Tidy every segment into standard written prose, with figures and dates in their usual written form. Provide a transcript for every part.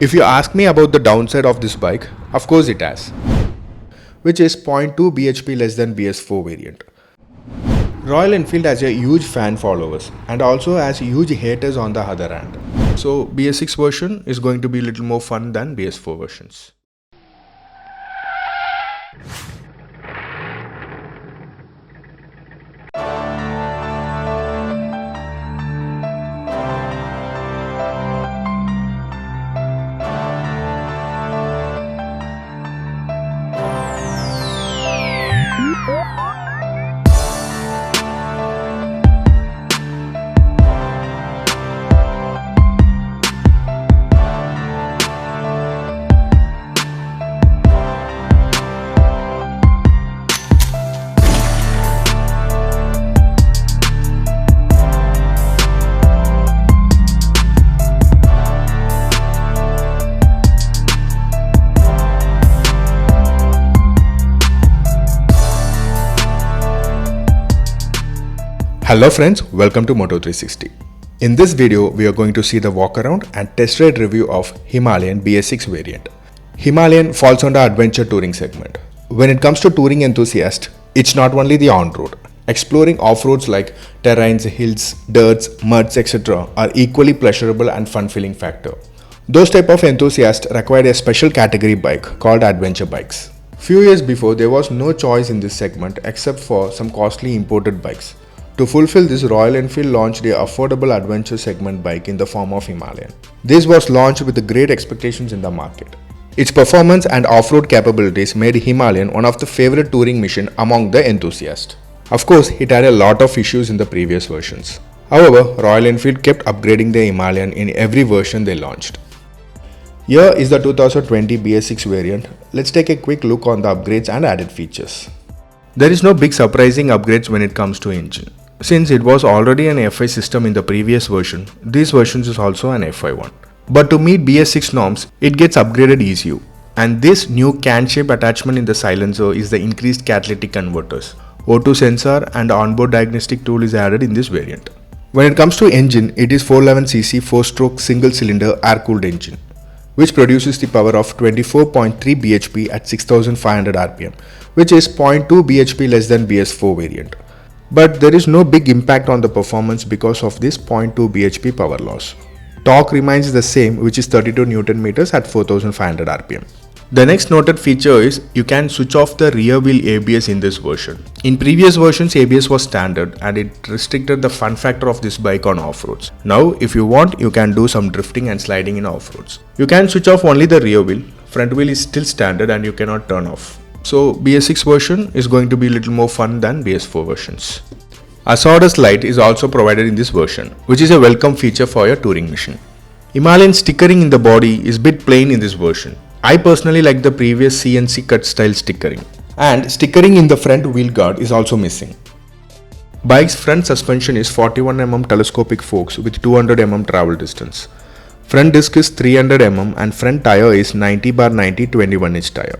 If you ask me about the downside of this bike, of course it has, which is 0.2 bhp less than BS4 variant. Royal Enfield has a huge fan followers and also has huge haters on the other hand. So BS6 version is going to be a little more fun than BS4 versions. Hello friends, welcome to Moto360. In this video, we are going to see the walk around and test ride review of Himalayan BS6 variant. Himalayan falls under adventure touring segment. When it comes to touring enthusiasts, it's not only the on-road. Exploring off-roads like terrains, hills, dirts, muds, etc. are equally pleasurable and fun-filling factor. Those type of enthusiasts require a special category bike called adventure bikes. Few years before, there was no choice in this segment except for some costly imported bikes. To fulfill this, Royal Enfield launched the affordable adventure segment bike in the form of Himalayan. This was launched with great expectations in the market. Its performance and off-road capabilities made Himalayan one of the favorite touring machine among the enthusiasts. Of course, it had a lot of issues in the previous versions. However, Royal Enfield kept upgrading the Himalayan in every version they launched. Here is the 2020 BS6 variant. Let's take a quick look on the upgrades and added features. There is no big surprising upgrades when it comes to engine. Since it was already an FI system in the previous version, this version is also an FI one. But to meet BS6 norms, it gets upgraded ECU. And this new can-shape attachment in the silencer is the increased catalytic converters. O2 sensor and onboard diagnostic tool is added in this variant. When it comes to engine, it is 411cc 4-stroke single-cylinder air-cooled engine, which produces the power of 24.3 bhp at 6500 rpm, which is 0.2 bhp less than BS4 variant. But there is no big impact on the performance because of this 0.2 bhp power loss. Torque remains the same, which is 32 Nm at 4500 rpm. The next noted feature is you can switch off the rear wheel ABS in this version. In previous versions, ABS was standard and it restricted the fun factor of this bike on off-roads. Now, if you want, you can do some drifting and sliding in off-roads. You can switch off only the rear wheel. Front wheel is still standard and you cannot turn off. So BS6 version is going to be a little more fun than BS4 versions. Azorus light is also provided in this version, which is a welcome feature for your touring machine. Himalayan stickering in the body is a bit plain in this version. I personally like the previous CNC cut style stickering. And stickering in the front wheel guard is also missing. Bike's front suspension is 41 mm telescopic forks with 200 mm travel distance. Front disc is 300 mm and front tire is 90/90 21-inch tire.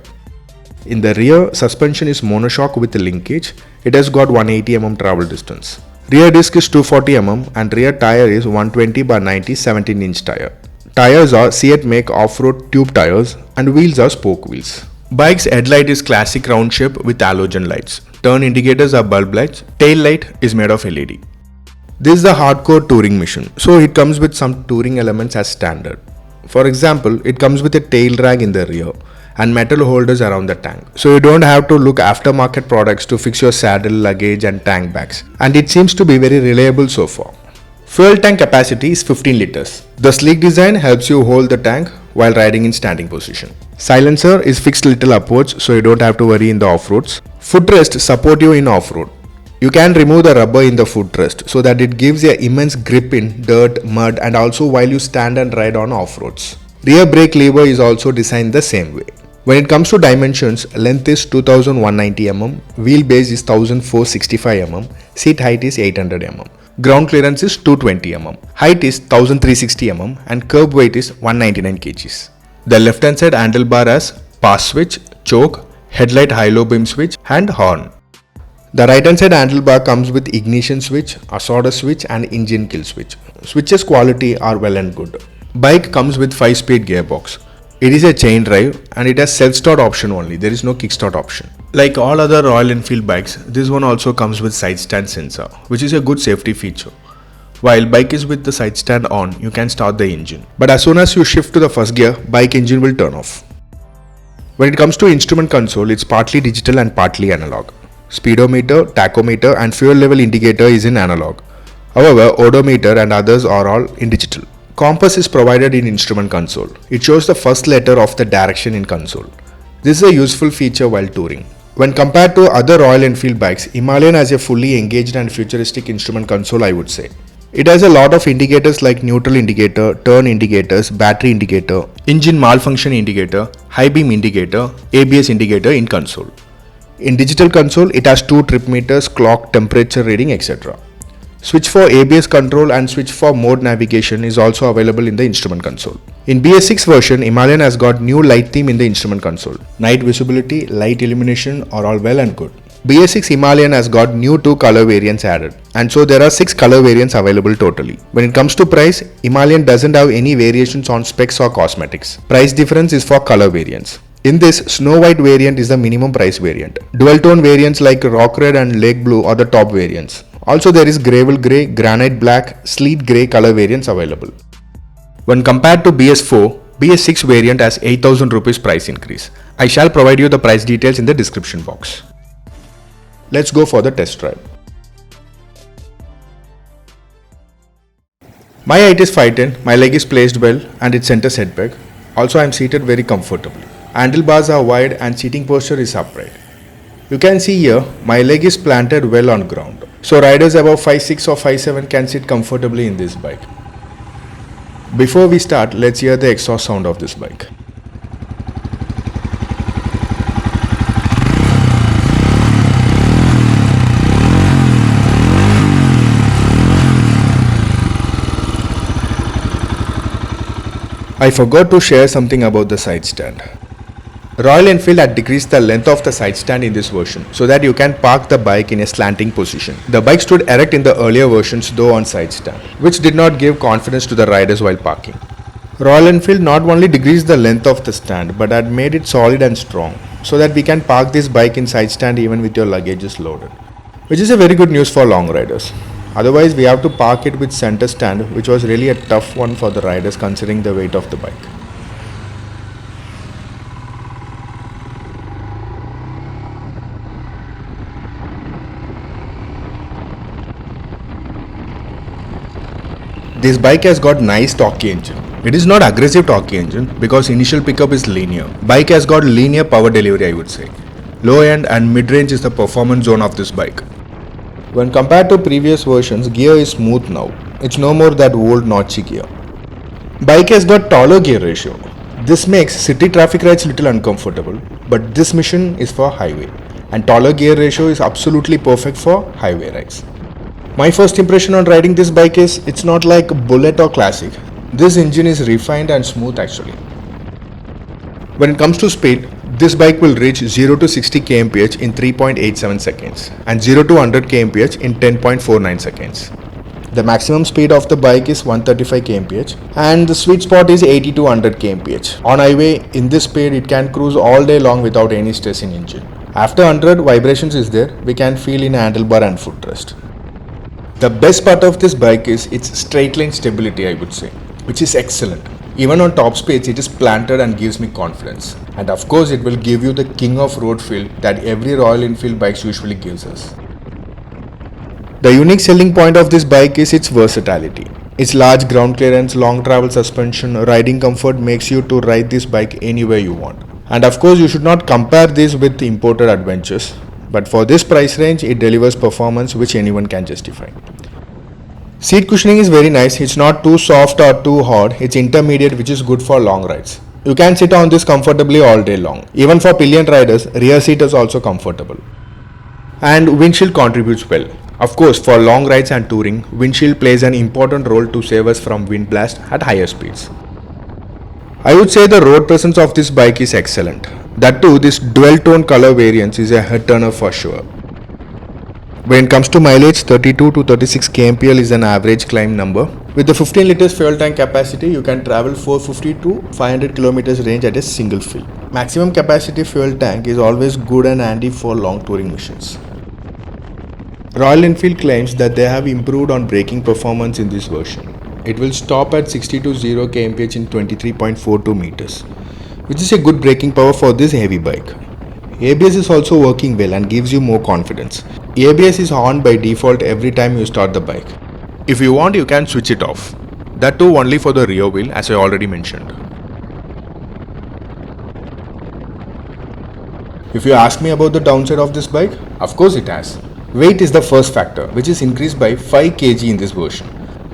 In the rear, suspension is monoshock with linkage. It has got 180 mm travel distance. Rear disc is 240 mm and rear tire is 120/90 17-inch tire. Tires are Seat make off-road tube tires and wheels are spoke wheels. Bike's headlight is classic round shape with halogen lights. Turn indicators are bulb lights. Tail light is made of LED. This is the hardcore touring mission, so it comes with some touring elements as standard. For example, it comes with a tail rag in the rear and metal holders around the tank, so you don't have to look aftermarket products to fix your saddle, luggage and tank bags, and it seems to be very reliable so far. Fuel tank capacity is 15 liters. The sleek design helps you hold the tank while riding in standing position. Silencer is fixed little upwards, so you don't have to worry in the off-roads. Footrest support you in off-road. You can remove the rubber in the footrest so that it gives you immense grip in dirt, mud and also while you stand and ride on off-roads. Rear brake lever is also designed the same way. When it comes to dimensions, length is 2190 mm, wheelbase is 1465 mm, seat height is 800 mm. Ground clearance is 220 mm, height is 1360 mm and curb weight is 199 kgs. The left hand side handlebar has pass switch, choke, headlight high-low beam switch and horn. The right hand side handlebar comes with ignition switch, Azorus switch and engine kill switch. Switches quality are well and good. Bike comes with 5-speed gearbox. It is a chain drive and it has self-start option only. There is no kickstart option. Like all other Royal Enfield bikes, this one also comes with side stand sensor, which is a good safety feature. While bike is with the side stand on, you can start the engine. But as soon as you shift to the first gear, bike engine will turn off. When it comes to instrument console, it's partly digital and partly analog. Speedometer, tachometer and fuel level indicator is in analog. However, odometer and others are all in digital. Compass is provided in instrument console. It shows the first letter of the direction in console. This is a useful feature while touring. When compared to other Royal Enfield bikes, Himalayan has a fully engaged and futuristic instrument console, I would say. It has a lot of indicators like neutral indicator, turn indicators, battery indicator, engine malfunction indicator, high beam indicator, ABS indicator in console. In digital console, it has 2 trip meters, clock, temperature reading, etc. Switch for ABS control and switch for mode navigation is also available in the instrument console. In BS6 version, Himalayan has got new light theme in the instrument console. Night visibility, light illumination are all well and good. BS6 Himalayan has got new 2 color variants added, and so there are 6 color variants available totally. When it comes to price, Himalayan doesn't have any variations on specs or cosmetics. Price difference is for color variants. In this, Snow White variant is the minimum price variant. Dual tone variants like Rock Red and Lake Blue are the top variants. Also there is Gravel Grey, Granite Black, Sleet Grey color variants available. When compared to BS4, BS6 variant has 8,000 rupees price increase. I shall provide you the price details in the description box. Let's go for the test drive. My height is 5'10", my leg is placed well and it centers head peg. Also I am seated very comfortably. Handlebars are wide and seating posture is upright. You can see here my leg is planted well on ground. So riders above 5'6" or 5'7" can sit comfortably in this bike. Before we start, let's hear the exhaust sound of this bike. I forgot to share something about the side stand. Royal Enfield had decreased the length of the side stand in this version so that you can park the bike in a slanting position. The bike stood erect in the earlier versions though on side stand, which did not give confidence to the riders while parking. Royal Enfield not only decreased the length of the stand but had made it solid and strong so that we can park this bike in side stand even with your luggage is loaded, which is a very good news for long riders. Otherwise, we have to park it with center stand, which was really a tough one for the riders considering the weight of the bike. This bike has got nice torque engine. It is not aggressive torque engine because initial pickup is linear. Bike has got linear power delivery, I would say. Low end and mid range is the performance zone of this bike. When compared to previous versions, gear is smooth now. It's no more that old notchy gear. Bike has got taller gear ratio. This makes city traffic rides little uncomfortable, but this mission is for highway. And taller gear ratio is absolutely perfect for highway rides. My first impression on riding this bike is it's not like Bullet or Classic. This engine is refined and smooth actually. When it comes to speed, this bike will reach 0 to 60 kmph in 3.87 seconds and 0 to 100 kmph in 10.49 seconds. The maximum speed of the bike is 135 kmph and the sweet spot is 80 to 100 kmph. On highway, in this speed it can cruise all day long without any stress in engine. After 100, vibrations is there, we can feel in handlebar and footrest. The best part of this bike is its straight line stability, I would say, which is excellent. Even on top speeds, it is planted and gives me confidence. And of course, it will give you the king of road feel that every Royal Enfield bikes usually gives us. The unique selling point of this bike is its versatility. Its large ground clearance, long travel suspension, riding comfort makes you to ride this bike anywhere you want. And of course, you should not compare this with imported adventures. But for this price range, it delivers performance which anyone can justify. Seat cushioning is very nice. It's not too soft or too hard. It's intermediate, which is good for long rides. You can sit on this comfortably all day long. Even for pillion riders, rear seat is also comfortable. And windshield contributes well. Of course, for long rides and touring, windshield plays an important role to save us from wind blast at higher speeds. I would say the road presence of this bike is excellent. That too, this dual tone color variance is a head turner for sure. When it comes to mileage, 32 to 36 kmpl is an average climb number. With the 15 liters fuel tank capacity, you can travel 450 to 500 kilometers range at a single fill. Maximum capacity fuel tank is always good and handy for long touring missions. Royal Enfield claims that they have improved on braking performance in this version. It will stop at 60 to 0 kmph in 23.42 meters, which is a good braking power for this heavy bike. ABS is also working well and gives you more confidence. ABS is on by default every time you start the bike. If you want, you can switch it off. That too only for the rear wheel, as I already mentioned. If you ask me about the downside of this bike, of course it has. Weight is the first factor, which is increased by 5 kg in this version.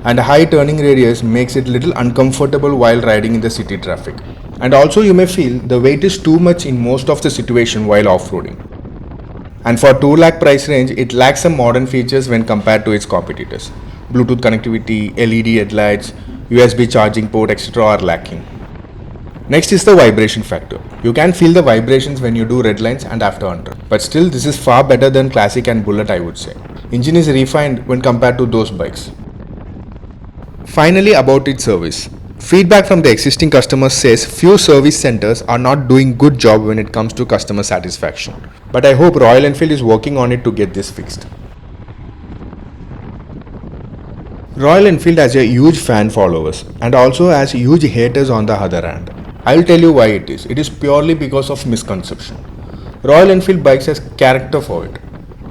And a high turning radius makes it little uncomfortable while riding in the city traffic. And also you may feel the weight is too much in most of the situation while off-roading. And for 2 lakh price range, it lacks some modern features when compared to its competitors. Bluetooth connectivity, LED headlights, USB charging port, etc. are lacking. Next is the vibration factor. You can feel the vibrations when you do red lines and after 100. But still, this is far better than Classic and Bullet, I would say. Engine is refined when compared to those bikes. Finally, about its service. Feedback from the existing customers says few service centers are not doing good job when it comes to customer satisfaction. But I hope Royal Enfield is working on it to get this fixed. Royal Enfield has a huge fan followers and also has huge haters on the other hand. I'll tell you why it is. It is purely because of misconception. Royal Enfield bikes has character for it.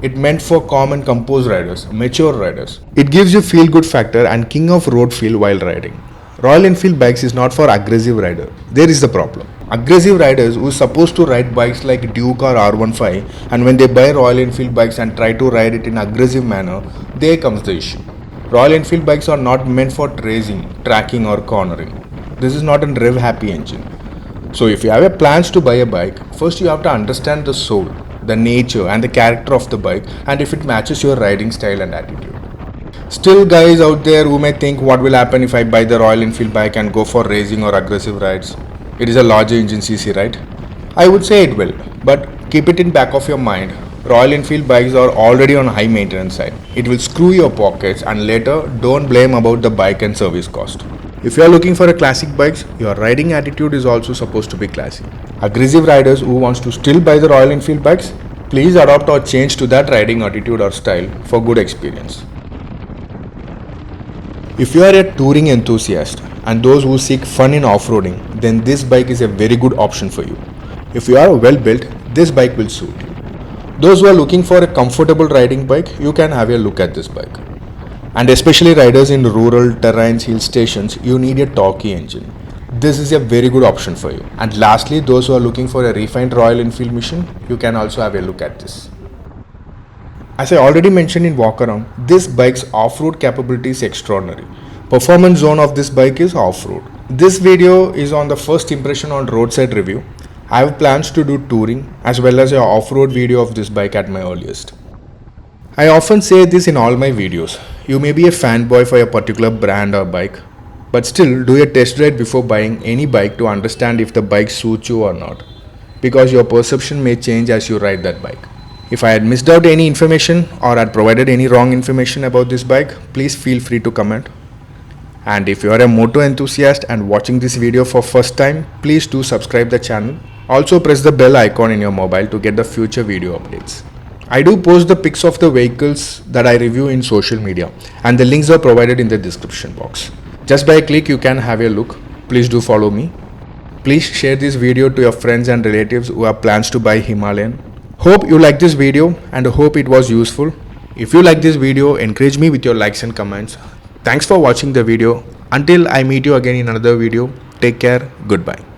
It meant for calm and composed riders, mature riders. It gives you feel good factor and king of road feel while riding. Royal Enfield bikes is not for aggressive rider. There is the problem. Aggressive riders who are supposed to ride bikes like Duke or R15 and when they buy Royal Enfield bikes and try to ride it in aggressive manner, there comes the issue. Royal Enfield bikes are not meant for racing, tracking or cornering. This is not a rev happy engine. So if you have plans to buy a bike, first you have to understand the soul, the nature and the character of the bike and if it matches your riding style and attitude. Still guys out there who may think what will happen if I buy the Royal Enfield bike and go for racing or aggressive rides. It is a larger engine cc, right? I would say it will, but keep it in back of your mind. Royal Enfield bikes are already on high maintenance side. It will screw your pockets and later don't blame about the bike and service cost. If you are looking for a classic bikes, your riding attitude is also supposed to be classy. Aggressive riders who wants to still buy the Royal Enfield bikes, please adopt or change to that riding attitude or style for good experience. If you are a touring enthusiast and those who seek fun in off-roading, then this bike is a very good option for you. If you are well built, this bike will suit you. Those who are looking for a comfortable riding bike, you can have a look at this bike. And especially riders in rural terrains, hill stations, you need a torquey engine. This is a very good option for you. And lastly, those who are looking for a refined Royal Enfield mission, you can also have a look at this. As I already mentioned in walk around, this bike's off-road capability is extraordinary. Performance zone of this bike is off-road. This video is on the first impression on roadside review. I have plans to do touring as well as an off-road video of this bike at my earliest. I often say this in all my videos. You may be a fanboy for a particular brand or bike, but still do a test ride before buying any bike to understand if the bike suits you or not, because your perception may change as you ride that bike. If I had missed out any information or had provided any wrong information about this bike, please feel free to comment. And if you are a moto enthusiast and watching this video for first time, please do subscribe the channel. Also press the bell icon in your mobile to get the future video updates. I do post the pics of the vehicles that I review in social media and the links are provided in the description box. Just by a click you can have a look. Please do follow me. Please share this video to your friends and relatives who have plans to buy Himalayan. Hope you like this video and hope it was useful. If you like this video, encourage me with your likes and comments. Thanks for watching the video. Until I meet you again in another video, take care, goodbye.